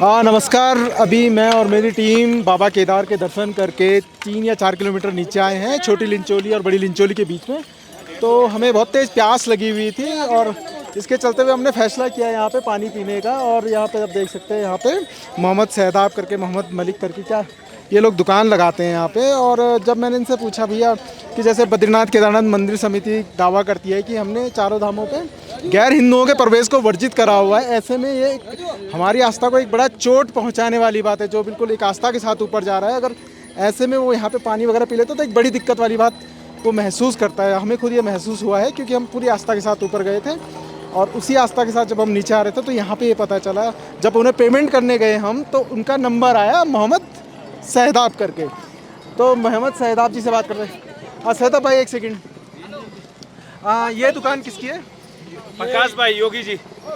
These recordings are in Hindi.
हाँ नमस्कार। अभी मैं और मेरी टीम बाबा केदार के दर्शन करके 3 या 4 किलोमीटर नीचे आए हैं, छोटी लिंचोली और बड़ी लिंचोली के बीच में। तो हमें बहुत तेज़ प्यास लगी हुई थी और इसके चलते हुए हमने फैसला किया यहाँ पे पानी पीने का। और यहाँ पे आप देख सकते हैं, यहाँ पे मोहम्मद सहदाब करके, मोहम्मद मलिक करके, क्या ये लोग दुकान लगाते हैं यहाँ पे। और जब मैंने इनसे पूछा भैया कि जैसे बद्रीनाथ केदारनाथ मंदिर समिति दावा करती है कि हमने चारों धामों पे गैर हिंदुओं के प्रवेश को वर्जित करा हुआ है, ऐसे में ये हमारी आस्था को एक बड़ा चोट पहुंचाने वाली बात है, जो बिल्कुल एक आस्था के साथ ऊपर जा रहा है। अगर ऐसे में वो यहाँ पे पानी वगैरह पी लेते तो एक बड़ी दिक्कत वाली बात वो महसूस करता है। हमें खुद ये महसूस हुआ है क्योंकि हम पूरी आस्था के साथ ऊपर गए थे और उसी आस्था के साथ जब हम नीचे आ रहे थे तो यहाँ पे ये पता चला, जब उन्हें पेमेंट करने गए हम तो उनका नंबर आया मोहम्मद सहदाब करके। तो मोहम्मद सहदाब जी से बात कर रहे हैं। सहदाब भाई एक सेकेंड, ये दुकान किसकी है? प्रकाश भाई योगी जी।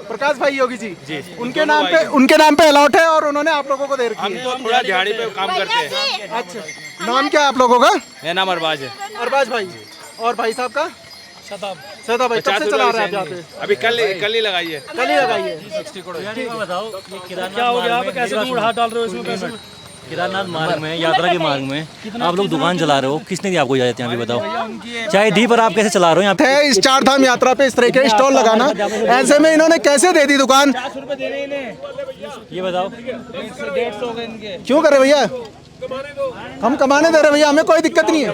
प्रकाश भाई योगी जी उनके नाम पे अलॉट है और उन्होंने आप लोगों को दे रखी है। हम तो थोड़ा दिहाड़ी पे काम करते हैं। अच्छा, नाम क्या है आप लोगों का? मेरा नाम अरबाज है। अरबाज भाई। और भाई साहब का? शताब भाई। कब से चला रहे हैं आप यहाँ पे? अभी कल ही लगाई है। कल ही लगाई है। बताओ क्या हो गया, आप कैसे हाथ डाल रहे हो इसमें? पैसे केदारनाथ मार्ग में, यात्रा के मार्ग में आप लोग दुकान चला रहे हो, किसने दी आपको इजाजत? यहाँ पे बताओ, चाहे दी पर आप कैसे चला रहे हो यहाँ पे? इस 4 धाम यात्रा पे इस तरह के स्टॉल लगाना, ऐसे में इन्होंने कैसे दे दी दुकान? ये बताओ, क्यों करे भैया? हम कमाने दे रहे भैया, हमें कोई दिक्कत नहीं है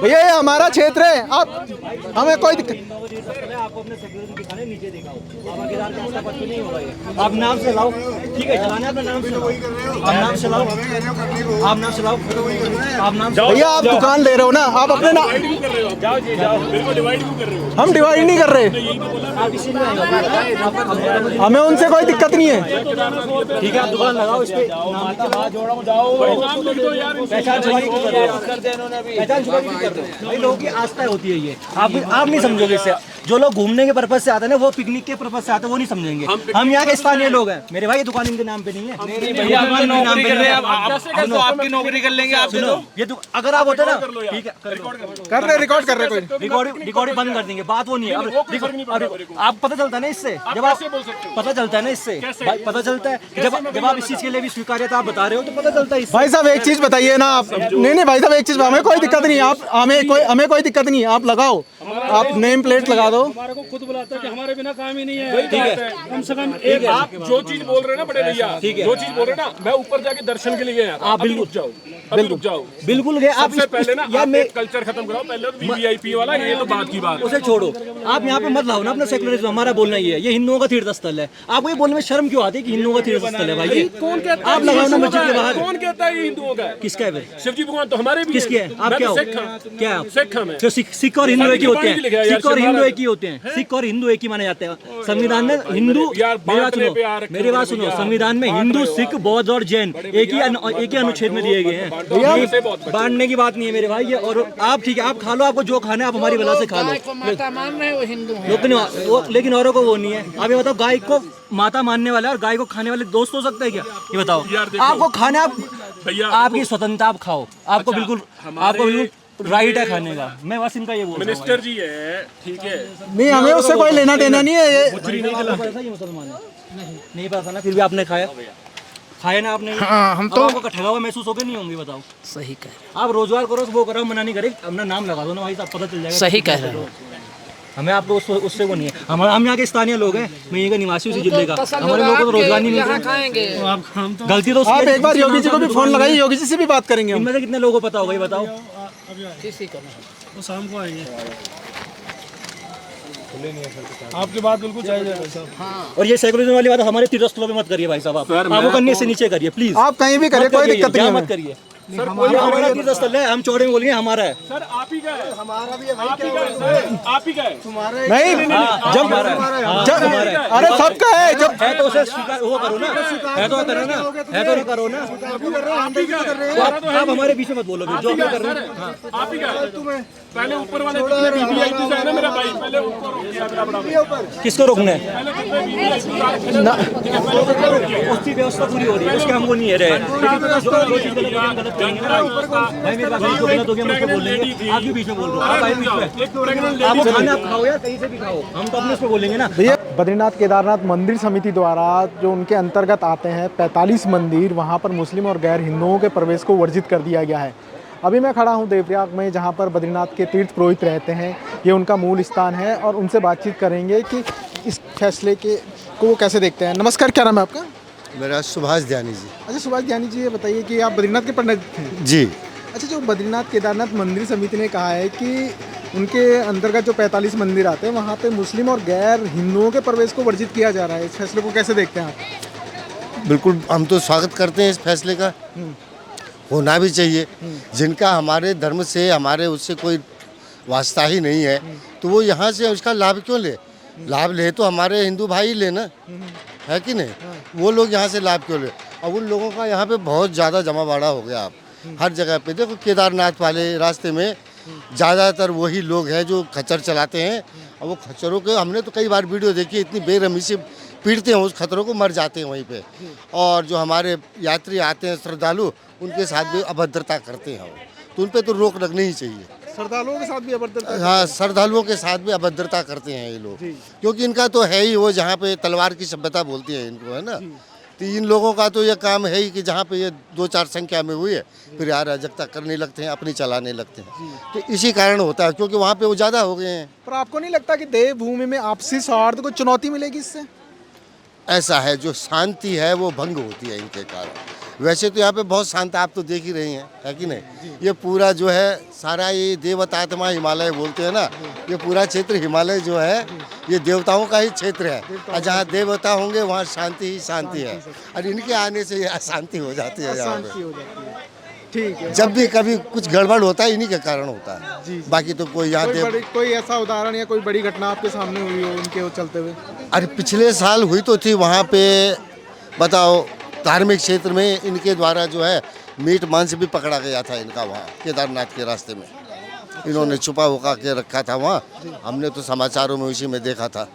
भैया, ये हमारा क्षेत्र है, आप हमें कोई दिक्कत। आपको अपने सिक्योरिटी दिखाने नीचे दिखाओ, बाबा केदार का रास्ता नहीं होगा ये। आप नाम से लाओ, ठीक है, चलाना अपना नाम से लाओ, आप नाम से लाओ, आप नाम से लाओ, आप नाम से। भैया आप दुकान ले रहे हो ना, आप अपने नाम। जाओ जी जाओ, बिल्कुल डिवाइड क्यों कर रहे हो? हम डिवाइड नहीं कर रहे, हमें उनसे कोई दिक्कत नहीं है। ठीक है, आप दुकान लगाओ, इस पे पहचान छुपाई क्यों कर रहे हो? पहचान छुपाई क्यों कर रहे हो? भाई लोगों की आस्था होती है ये, आप नहीं समझोगे इससे। जो लोग घूमने के पर्पज से आते हैं ना, वो पिकनिक के पर्पज से आते हैं, वो नहीं समझेंगे। हम यहाँ के स्थानीय लोग हैं मेरे भाई, ये दुकान इनके नाम पे नहीं है। आपकी नौकरी कर लेंगे आप। ये तो अगर आप होते ना, ठीक है, कर रहे, रिकॉर्ड कर रहे, कोई रिकॉर्डिंग बंद कर देंगे, बात वो नहीं है। आप पता चलता है ना इससे, जब आप पता चलता है ना इससे, पता चलता है जब आप इस चीज के लिए भी स्वीकार्यता आप बता रहे हो तो पता चलता है। भाई साहब एक चीज बताइए ना आप। नहीं भाई साहब एक चीज, हमें कोई दिक्कत नहीं, आप हमें कोई दिक्कत नहीं, आप लगाओ, आप नेम प्लेट लगा दो। हमारे को खुद बुलाता है कि हमारे बिना काम ही नहीं है। ठीक है, कम से कम एक आप जो चीज बोल रहे हैं ना बड़े भैया, जो चीज बोल रहे हैं ना, मैं ऊपर जाके दर्शन के लिए गया। आप बिल्कुल जाओ, बिल्कुल जाओ, बिल्कुल। सबसे पहले ना आप कल्चर खत्म कराओ, पहले वीवीआईपी वाला, ये तो बात की बात, उसे छोड़ो। आप यहाँ पे मत लाओ ना अपना सेक्युलरिज्म। हमारा बोलना ये है, ये हिंदुओं का तीर्थ स्थल है। आपको ये बोलने में शर्म क्यों आती है कि हिंदुओं का तीर्थ स्थल है? भाई कौन कहता है? आप लगाओ ना मस्जिद के बाहर। कौन कहता है ये हिंदुओं का है? किसका है? शिव जी भगवान तो हमारे भी किसके हैं? आप क्या हो? क्या हो? सिख हम हैं। तो सिख और हिंदू एक ही होते हैं। सिख और हिंदू एक ही होते हैं। सिख और हिंदू एक ही माने जाते हैं। संविधान में हिंदू, मेरी बात सुनो, संविधान में हिंदू, सिख, बौद्ध और जैन एक ही अनुच्छेद में दिए गए हैं। बांटने की बात नहीं है मेरे भाई ये। और आप ठीक है, आप खा लो, आपको जो खाना है आप हमारी वजह से खा लो। माता मान रहे हो हिंदू लेकिन औरों को वो नहीं है। आप ये बताओ, गाय को माता मानने वाला और गाय को खाने वाले दोस्त हो सकते हैं क्या? ये बताओ। आपको खाना, आपकी स्वतंत्रता, आप खाओ, आपको बिल्कुल राइट है खाने का। मैं बस इनका ये बोल रहा हूं। मिनिस्टर जी है, ठीक है, नहीं हमें उससे कोई लेना देना नहीं है। ये मुसलमान है, नहीं पता ना, फिर भी आपने खाया ना आपने। हाँ, हम तो आपको ठगा हुआ महसूस होकर नहीं होंगे? बताओ। सही कह आप रोजगार करो, वो करो, मना नहीं करे, अपना नाम लगा दो ना भाई साहब, पता चल जाएगा। सही कह रहे हो। हमें आपको उससे वो नहीं है। हम यहाँ के स्थानीय लोग हैं, मैं यहाँ का निवासी उसी जिले का। हमारे लोगों को तो रोजगार नहीं मिलता। गलती तो आप एक बार योगी जी को भी फोन लगाइए, योगी जी से भी बात करेंगे। इनमें से कितने लोगों को पता होगा ये बताओ? किसी को वो शाम को आएंगे। आपकी बात बिल्कुल चाहिए भाई साहब। हाँ। और ये सेकुलरिज्म वाली बात हमारे तीर्थ स्थलों पे मत करिए भाई साहब। आपको करने से नीचे करिए प्लीज। आप कहीं भी करिए, कोई दिक्कत नहीं है, मत करिए। हमारा तीर्थ स्थल है, हम चौड़े में बोलेंगे हमारा है। सर आप ही का है, हमारा भी है, आप ही का है सर, आप ही का है, तुम्हारा नहीं। जब अरे सबका है, जब है तो उसे स्वीकार वो करो ना, है तो करो ना, है तो करो ना। आप ही का है। आप हमारे बीच में मत बोलो, जो आप कर रहे हो आप ही का है। पहले ऊपर वाले जितने वीवीआईपी है ना मेरा भाई, पहले ऊपर रोकिए बड़ा। किसको रोकना है? पहले उसकी व्यवस्था पूरी हो रही है, उसके हमको नहीं है रहे। भाई मेरी बात को गलत हो गया, मुझको बोल लेंगे। आप भी बीच में बोल रहे हो, आप आए बीच में। आपको खाना आप खाओ यार, कहीं से भी खाओ, हम तो अपने उस पर बोलेंगे ना। बद्रीनाथ केदारनाथ मंदिर समिति द्वारा जो उनके अंतर्गत आते हैं 45 मंदिर, वहाँ पर मुस्लिम और गैर हिंदुओं के प्रवेश को वर्जित कर दिया गया है। अभी मैं खड़ा हूँ देवप्रयाग में, जहाँ पर बद्रीनाथ के तीर्थ पुरोहित रहते हैं। ये उनका मूल स्थान है और उनसे बातचीत करेंगे कि इस फैसले को वो कैसे देखते हैं। नमस्कार, क्या नाम है आपका? मेरा सुभाष ध्यानी जी। अच्छा सुभाष ध्यानी जी, ये बताइए कि आप बद्रीनाथ के पंडित हैं? जी। अच्छा, जो बद्रीनाथ केदारनाथ मंदिर समिति ने कहा है कि उनके अंतर्गत जो 45 मंदिर आते हैं वहाँ पे मुस्लिम और गैर हिंदुओं के प्रवेश को वर्जित किया जा रहा है, इस फैसले को कैसे देखते हैं आप? बिल्कुल, हम तो स्वागत करते हैं इस फैसले का, होना भी चाहिए। जिनका हमारे धर्म से, हमारे उससे कोई वास्ता ही नहीं है, तो वो यहाँ से उसका लाभ क्यों ले? लाभ ले तो हमारे हिंदू भाई ले ना, है कि नहीं? वो लोग यहाँ से लाभ क्यों ले? अब उन लोगों का यहाँ पे बहुत ज़्यादा जमावाड़ा हो गया। आप हर जगह पे देखो, केदारनाथ वाले रास्ते में ज़्यादातर वही लोग हैं जो खच्चर चलाते हैं, और वो खच्चरों के हमने तो कई बार वीडियो देखी, इतनी बेरहमी से पीटते हैं उस खच्चरों को, मर जाते हैं वहीं पे। और जो हमारे यात्री आते हैं श्रद्धालु, उनके साथ भी अभद्रता करते हैं, तो उन पर तो रोक लगनी ही चाहिए। श्रद्धालुओं के साथ भी अभद्रता? हाँ, श्रद्धालुओं के साथ भी अभद्रता करते हैं ये लोग, क्योंकि इनका तो है ही वो जहाँ पे तलवार की सभ्यता बोलती है इनको, है ना। तो इन लोगों का तो ये काम है ही कि जहाँ पे ये 2-4 संख्या में हुई है, फिर यार अराजकता करने लगते हैं, अपनी चलाने लगते हैं। तो इसी कारण होता है, क्योंकि वहाँ पे वो ज़्यादा हो गए हैं। पर आपको नहीं लगता कि देवभूमि में आपसी स्वार्थ को चुनौती मिलेगी इससे? ऐसा है, जो शांति है वो भंग होती है इनके कारण। वैसे तो यहाँ पे बहुत शांत, आप तो देख ही रही हैं, है कि नहीं? ये पूरा जो है सारा ये देवतात्मा हिमालय बोलते हैं ना, ये पूरा क्षेत्र हिमालय जो है ये देवताओं का ही क्षेत्र है, और जहाँ देवता होंगे वहाँ शांति ही शांति है, और इनके आने से ये अशांति हो जाती है यहाँ पे। ठीक है। जब भी कभी कुछ गड़बड़ होता है इन्हीं के कारण होता है, बाकी तो कोई यहाँ कोई ऐसा उदाहरण या कोई बड़ी घटना आपके सामने हुई हो उनके चलते हुए? अरे पिछले साल हुई तो थी वहाँ पे, बताओ, धार्मिक क्षेत्र में इनके द्वारा जो है मीट मांस भी पकड़ा गया था इनका, वहाँ केदारनाथ के रास्ते में इन्होंने छुपा हुआ के रखा था वहाँ, हमने तो समाचारों में उसी में देखा था।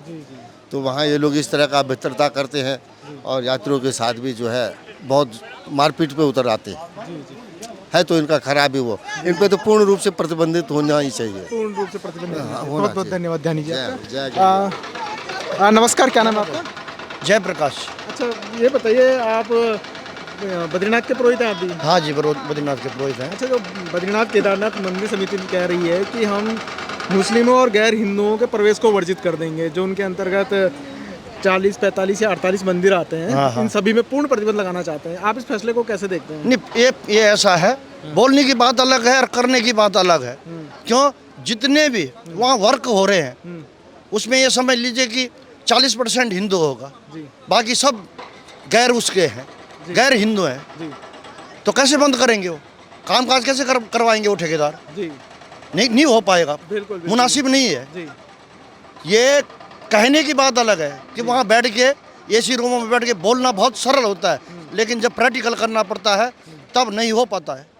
तो वहाँ ये लोग इस तरह का अभद्रता करते हैं, और यात्रियों के साथ भी जो है बहुत मारपीट पे उतर आते हैं। है तो इनका खराब ही वो, इन पे तो पूर्ण रूप से प्रतिबंधित होना ही चाहिए। पूर्ण रूप से प्रतिबंधित। बहुत बहुत धन्यवाद ध्यानी जी। नमस्कार, क्या नाम है आपका? जय प्रकाश। अच्छा, ये बताइए, आप बद्रीनाथ के पुरोहित हैं आप भी? हाँ जी, बद्रीनाथ के पुरोहित हैं। अच्छा, जो बद्रीनाथ केदारनाथ मंदिर समिति कह रही है कि हम मुस्लिमों और गैर हिंदुओं के प्रवेश को वर्जित कर देंगे, जो उनके अंतर्गत 40, 45 या 48 मंदिर आते हैं, हाँ। इन सभी में पूर्ण प्रतिबंध लगाना चाहते हैं। आप इस फैसले को कैसे देखते हैं? नहीं, ये ऐसा है, बोलने की बात अलग है और करने की बात अलग है। क्यों? जितने भी वहाँ वर्क हो रहे हैं उसमें ये समझ लीजिए कि 40% हिंदू होगा, बाकी सब गैर उसके हैं, गैर हिंदू हैं। तो कैसे बंद करेंगे वो? कामकाज कैसे करवाएंगे वो ठेकेदार? नहीं हो पाएगा, मुनासिब नहीं है। ये कहने की बात अलग है कि वहाँ बैठ के एसी रूमों में बैठ के बोलना बहुत सरल होता है, लेकिन जब प्रैक्टिकल करना पड़ता है तब नहीं हो पाता है।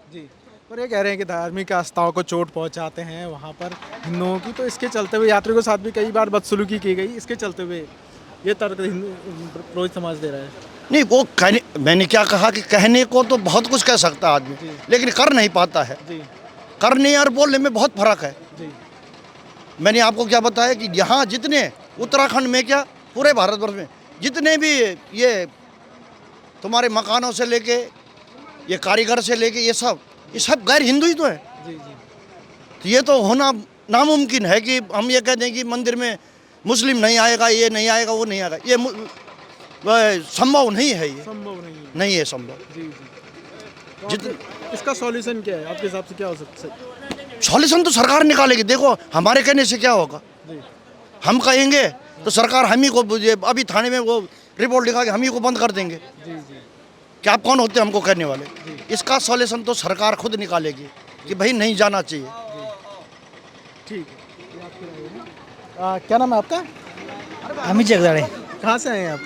पर ये कह रहे हैं कि धार्मिक आस्थाओं को चोट पहुंचाते हैं वहाँ पर हिंदुओं की, तो इसके चलते हुए यात्रियों के साथ भी कई बार बदसलूकी की गई, इसके चलते हुए ये तर्क हिंदू पुरोहित समाज दे रहा है। नहीं, वो कहने, मैंने क्या कहा कि कहने को तो बहुत कुछ कह सकता है आदमी, लेकिन कर नहीं पाता है। करने और बोलने में बहुत फर्क है। मैंने आपको क्या बताया कि यहाँ जितने उत्तराखंड में क्या पूरे भारतवर्ष में जितने भी ये तुम्हारे मकानों से लेके ये कारीगर से लेके ये सब गैर हिंदू ही तो है। तो ये तो होना नामुमकिन है कि हम ये कह दें कि मंदिर में मुस्लिम नहीं आएगा, ये नहीं आएगा, वो नहीं आएगा। ये संभव नहीं है, ये नहीं है संभव। इसका सॉल्यूशन क्या है आपके हिसाब से? क्या हो सकता है सॉल्यूशन? तो सरकार निकालेगी। देखो, हमारे कहने से क्या होगा? हम कहेंगे तो सरकार हम ही को, अभी थाने में वो रिपोर्ट लिखा के हम ही को बंद कर देंगे। क्या आप कौन होते हैं हमको कहने वाले? इसका सॉल्यूशन तो सरकार खुद निकालेगी कि भाई नहीं जाना चाहिए। ठीक है। क्या नाम है आपका? अमित जगदाड़े। कहाँ से आए हैं आप?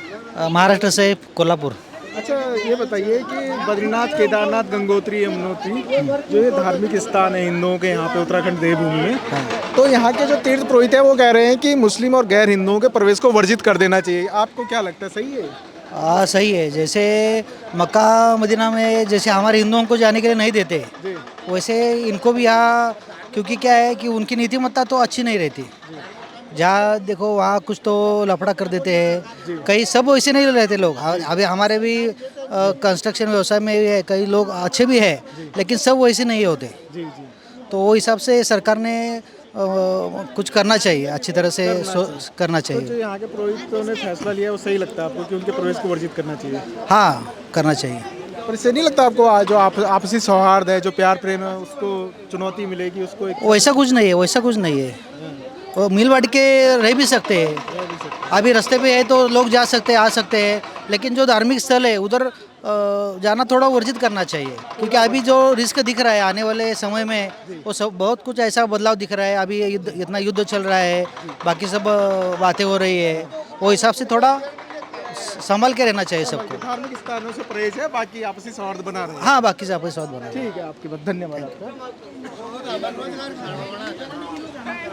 महाराष्ट्र से, कोल्हापुर। अच्छा, ये बताइए कि बद्रीनाथ केदारनाथ गंगोत्री यमुनोत्री जो ये धार्मिक स्थान है हिंदुओं के यहाँ पे उत्तराखंड देवभूमि में, तो यहाँ के जो तीर्थ पुरोहित है वो कह रहे हैं कि मुस्लिम और गैर हिंदुओं के प्रवेश को वर्जित कर देना चाहिए। आपको क्या लगता है, सही है? सही है। जैसे मक्का मदीना में जैसे हमारे हिंदुओं को जाने के लिए नहीं देते, वैसे इनको भी यहाँ, क्योंकि क्या है कि उनकी नीतिमत्ता तो अच्छी नहीं रहती, जहाँ देखो वहाँ कुछ तो लफड़ा कर देते हैं, कई सब वैसे नहीं रहते लोग। अभी हमारे भी कंस्ट्रक्शन व्यवसाय में भी है, कई लोग अच्छे भी है, लेकिन सब वैसे नहीं होते। जी जी। तो वो हिसाब से सरकार ने कुछ करना चाहिए, अच्छी तरह से करना तो चाहिए। जो यहाँ के पुरोहितों ने फैसला लिया वो सही लगता है आपको कि उनके प्रवेश को वर्जित करना चाहिए? हाँ, करना चाहिए। पर इससे नहीं लगता आपको जो आपसी सौहार्द है, जो प्यार प्रेम है, उसको चुनौती मिलेगी, उसको एक वैसा कुछ नहीं है, वैसा कुछ नहीं है। वो मिल बांट के रह भी सकते हैं। अभी रास्ते पे है तो लोग जा सकते हैं, आ सकते हैं, लेकिन जो धार्मिक स्थल है उधर जाना थोड़ा वर्जित करना चाहिए, क्योंकि अभी जो रिस्क दिख रहा है आने वाले समय में, वो सब बहुत कुछ ऐसा बदलाव दिख रहा है। अभी इतना युद्ध चल रहा है, बाकी सब बातें हो रही है, वो हिसाब से थोड़ा संभल के रहना चाहिए सबको। धार्मिक स्थानों से परहेज है, बाकी आपसी सौहार्द बना रहे हैं। हाँ, बाकी से आपके साथ बना। ठीक है, आपकी बात, धन्यवाद आपका।